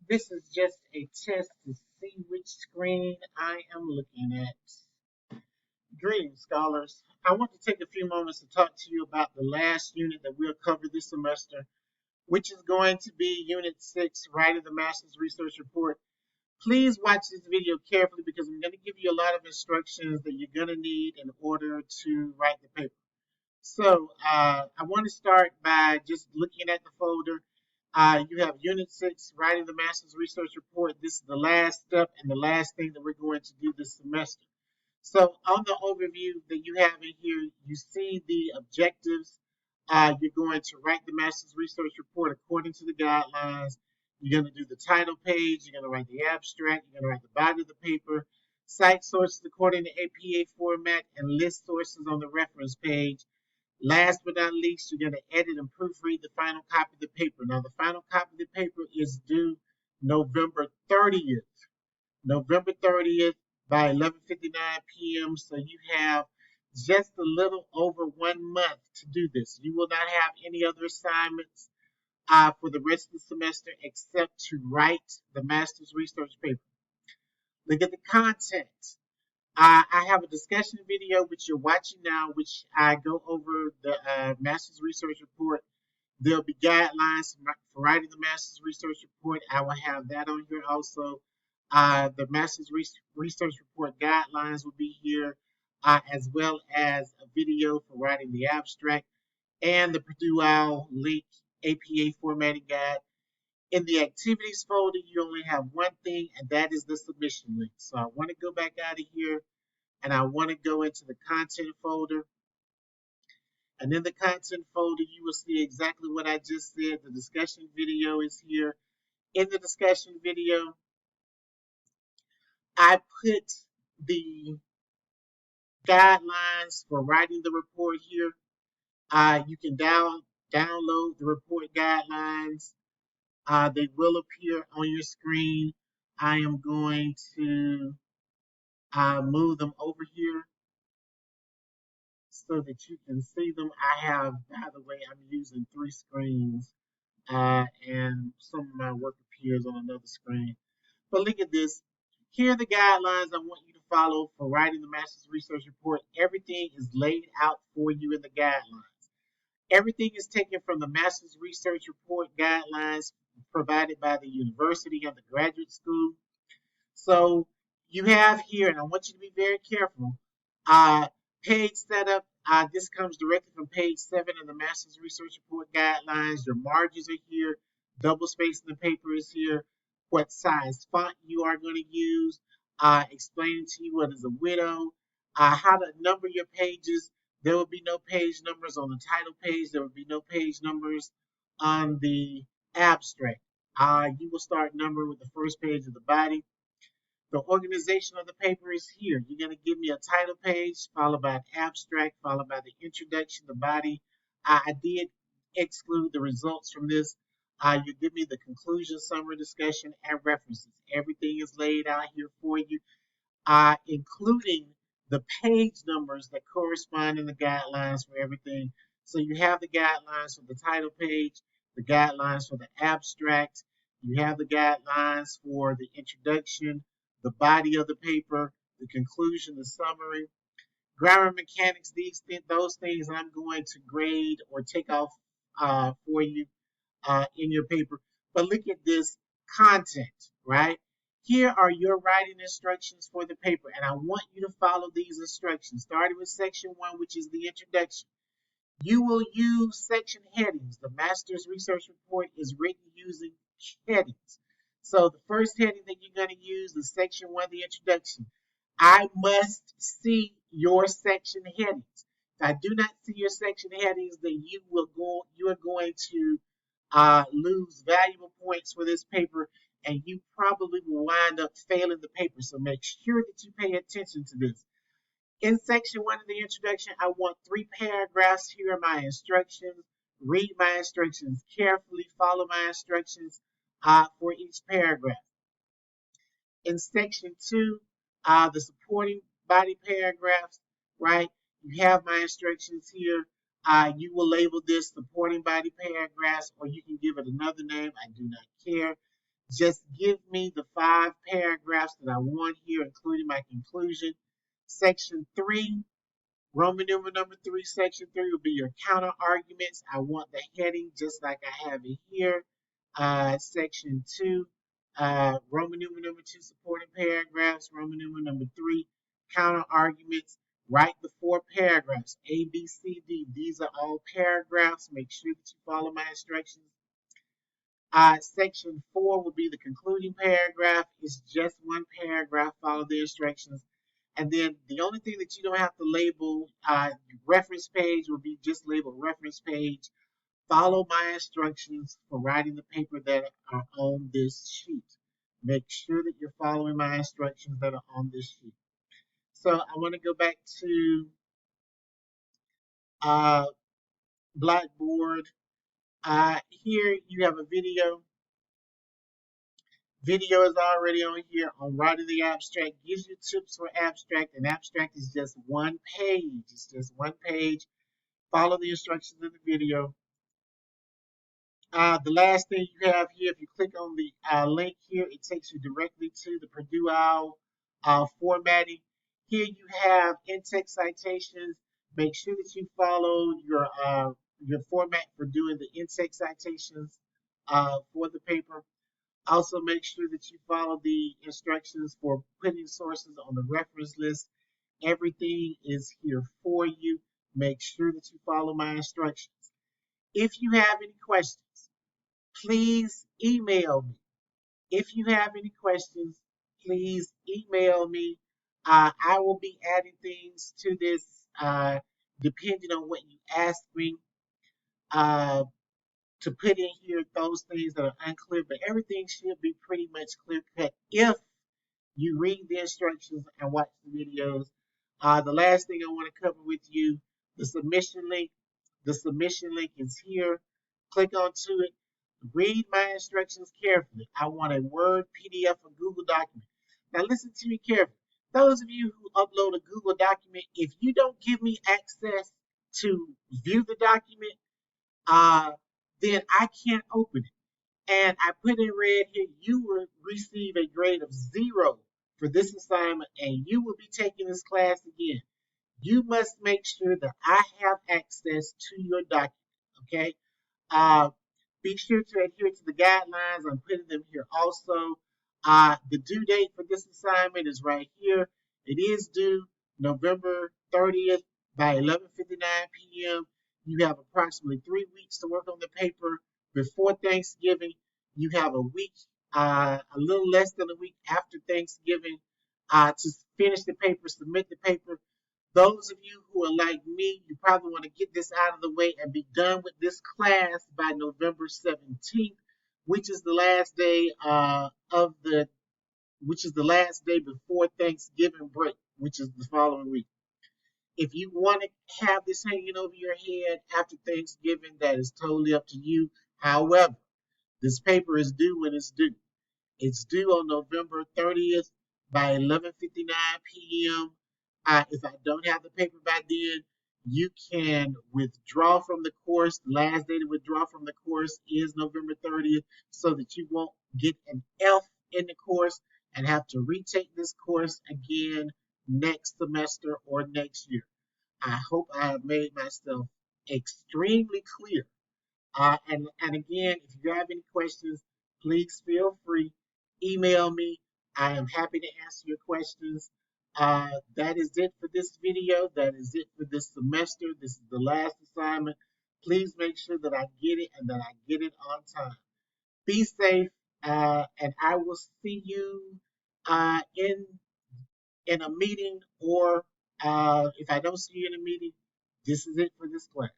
This is just a test to see which screen I am looking at. Greetings, scholars. I want to take a few moments to talk to you about the last unit that we'll cover this semester, which is going to be Unit 6, Writing the Master's Research Report. Please watch this video carefully because I'm going to give you a lot of instructions that you're going to need in order to write the paper. So I want to start by just looking at the folder. You have Unit 6, Writing the Master's Research Report. This is the last step and the last thing that we're going to do this semester. So on the overview that you have in here, you see the objectives. You're going to write the Master's Research Report according to the guidelines. You're going to do the title page. You're going to write the abstract. You're going to write the body of the paper, cite sources according to APA format, and list sources on the reference page. Last but not least, you're going to edit and proofread the final copy of the paper. Now, the final copy of the paper is due November 30th. November 30th by 11:59 p.m. So you have just a little over 1 month to do this. You will not have any other assignments for the rest of the semester except to write the master's research paper. Look at the content. I have a discussion video which you're watching now, which I go over the master's research report. There'll be guidelines for writing the master's research report. I will have that on here also. The master's research report guidelines will be here, as well as a video for writing the abstract and the Purdue OWL link APA formatting guide. In the activities folder, you only have one thing, and that is the submission link. So I want to go back out of here and I want to go into the content folder. And in the content folder, you will see exactly what I just said. The discussion video is here. In the discussion video, I put the guidelines for writing the report here. You can download the report guidelines. They will appear on your screen. I am going to move them over here so that you can see them. I have, by the way, I'm using 3 screens, and some of my work appears on another screen. But look at this. Here are the guidelines I want you to follow for writing the master's research report. Everything is laid out for you in the guidelines. Everything is taken from the master's research report guidelines provided by the university and the graduate school. So you have here, and I want you to be very careful, page setup. This comes directly from page 7 of the Master's Research Report Guidelines. Your margins are here. Double spacing the paper is here. What size font you are going to use. Explaining to you what is a widow. How to number your pages. There will be no page numbers on the title page. There will be no page numbers on the abstract. You will start numbering with the first page of the body. The organization of the paper is here. You're going to give me a title page, followed by an abstract, followed by the introduction, the body. I did exclude the results from this. You give me the conclusion, summary, discussion, and references. Everything is laid out here for you, including the page numbers that correspond in the guidelines for everything. So you have the guidelines for the title page, the guidelines for the abstract, you have the guidelines for the introduction, the body of the paper, the conclusion, the summary, grammar mechanics, those things I'm going to grade or take off for you in your paper. But look at this content, right? Here are your writing instructions for the paper, and I want you to follow these instructions, starting with section 1, which is the introduction. You will use section headings. The master's research report is written using headings. So the first heading that you're going to use is section 1, the introduction. I must see your section headings. If I do not see your section headings, then you are going to lose valuable points for this paper, and you probably will wind up failing the paper. So make sure that you pay attention to this. In section 1 of the introduction, I want 3 paragraphs. Here are my instructions. Read my instructions carefully. Follow my instructions for each paragraph. In section 2, the supporting body paragraphs, right? You have my instructions here. You will label this supporting body paragraphs, or you can give it another name. I do not care. Just give me the 5 paragraphs that I want here, including my conclusion. Section 3, Roman numeral number 3, section 3 will be your counter arguments. I want the heading just like I have it here. Section 2, Roman numeral number 2, supporting paragraphs. Roman numeral number 3, counter arguments. Write the 4 paragraphs, A, B, C, D. These are all paragraphs. Make sure that you follow my instructions. Section 4 will be the concluding paragraph. It's just one paragraph. Follow the instructions. And then the only thing that you don't have to label, reference page will be just labeled reference page. Follow my instructions for writing the paper that are on this sheet. Make sure that you're following my instructions that are on this sheet. So I want to go back to uh, Blackboard. Here you have a video. Video is already on here on writing the abstract. Gives you tips for abstract. An abstract is just one page. It's just one page. Follow the instructions in the video. The last thing you have here, if you click on the link here, it takes you directly to the Purdue OWL formatting. Here you have in-text citations. Make sure that you follow your format for doing the in-text citations for the paper. Also, make sure that you follow the instructions for putting sources on the reference list. Everything is here for you. Make sure that you follow my instructions. If you have any questions, please email me. If you have any questions, please email me. I will be adding things to this depending on what you ask me to put in here, those things that are unclear, but everything should be pretty much clear cut if you read the instructions and watch the videos. The last thing I want to cover with you, the submission link. The submission link is here. Click onto it. Read my instructions carefully. I want a Word, PDF, or Google document. Now listen to me carefully. Those of you who upload a Google document, if you don't give me access to view the document, then I can't open it. And I put in red here, you will receive a grade of 0 for this assignment, and you will be taking this class again. You must make sure that I have access to your document, okay? Be sure to adhere to the guidelines. I'm putting them here also. The due date for this assignment is right here. It is due November 30th by 11:59 p.m. You have approximately 3 weeks to work on the paper before Thanksgiving. You have a week, a little less than a week after Thanksgiving to finish the paper, submit the paper. Those of you who are like me, you probably want to get this out of the way and be done with this class by November 17th, which is the last day which is the last day before Thanksgiving break, which is the following week. If you want to have this hanging over your head after Thanksgiving, that is totally up to you. However, this paper is due when it's due. It's due on November 30th by 11:59 p.m. If I don't have the paper by then, you can withdraw from the course. The last day to withdraw from the course is November 30th so that you won't get an F in the course and have to retake this course again next semester or next year. I hope I have made myself extremely clear. And again, if you have any questions, please feel free. Email me. I am happy to answer your questions. That is it for this video. That is it for this semester. This is the last assignment. Please make sure that I get it and that I get it on time. Be safe, and I will see you in a meeting, or if I don't see you in a meeting, this is it for this class.